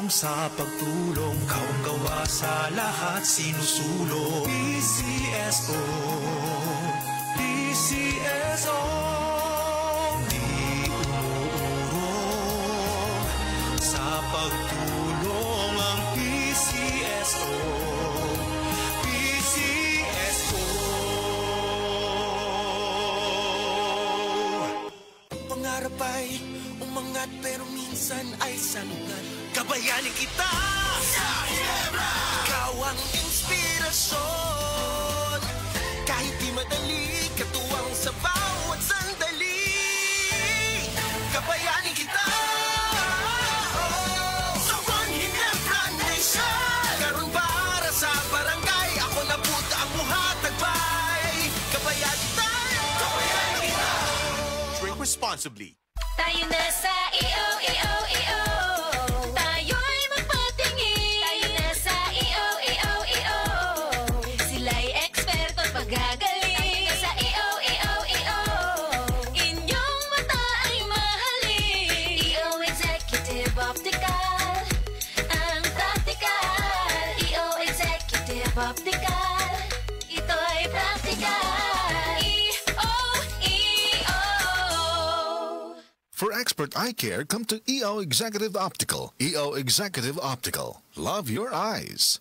sa pagtulong, kawang-gawa sa lahat sinusulong. PCSO, PCSO, di umuurong sa pagtulong ang PCSO. PCSO. Pangarap ay umangat pero minsan ay sangat. Kabayanin kita sa Ginebra. Ikaw ang inspirasyon. Kahit di madali, katuwang sa bawat sandali. Kabayanin kita sa One Ginebra Nation. Karon para sa barangay, ako na puta ang muhatagbay. Kabayanin tayo, kabayanin kita. Drink responsibly. Tayo na sa EO. Tayo'y magpatingin. Tayo na sa EO. Sila'y eksperto at pagagaling. Tayo sa EO. Inyong mata ay mahalin. EO Executive Optical. Ang practical. EO Executive Optical. Ito'y practical. For expert eye care, come to EO Executive Optical. EO Executive Optical. Love your eyes.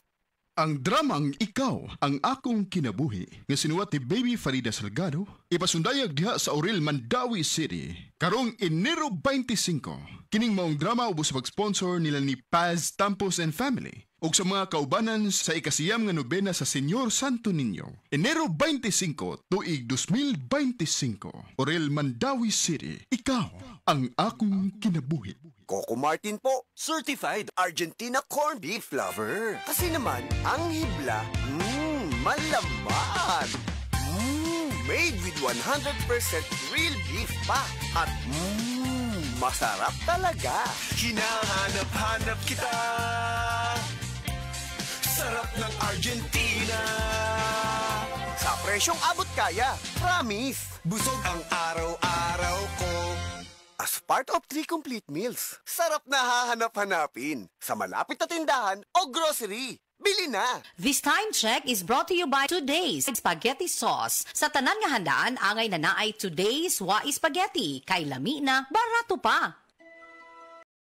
Ang dramang Ikaw ang Akong Kinabuhi nga sinuwat ni Baby Farida Salgado ipasundayag diha sa Oril, Mandawi City karong Enero 25. Kining maong drama ubos sa pag-sponsor nila ni Paz Tampos and Family ug sa mga kaubanan sa ikasiyam nga nobena sa Senyor Santo Niño. Enero 25, tuig 2025. Orel, Mandawi City. Ikaw ang Akong Kinabuhi. Coco Martin po, certified Argentina corned beef lover. Kasi naman, ang hibla, malaman. Made with 100% real beef pa. At masarap talaga. Hinahanap-hanap kita. Sarap ng Argentina. Sa presyong abot kaya, promise. Busog ang araw-araw ko. As part of 3 complete meals, sarap na hahanap-hanapin sa malapit na tindahan o grocery. Bili na! This time check is brought to you by Today's Spaghetti Sauce. Sa tanan nga handaan, angay na naay Today's Wa Spaghetti. Kay lami na, barato pa.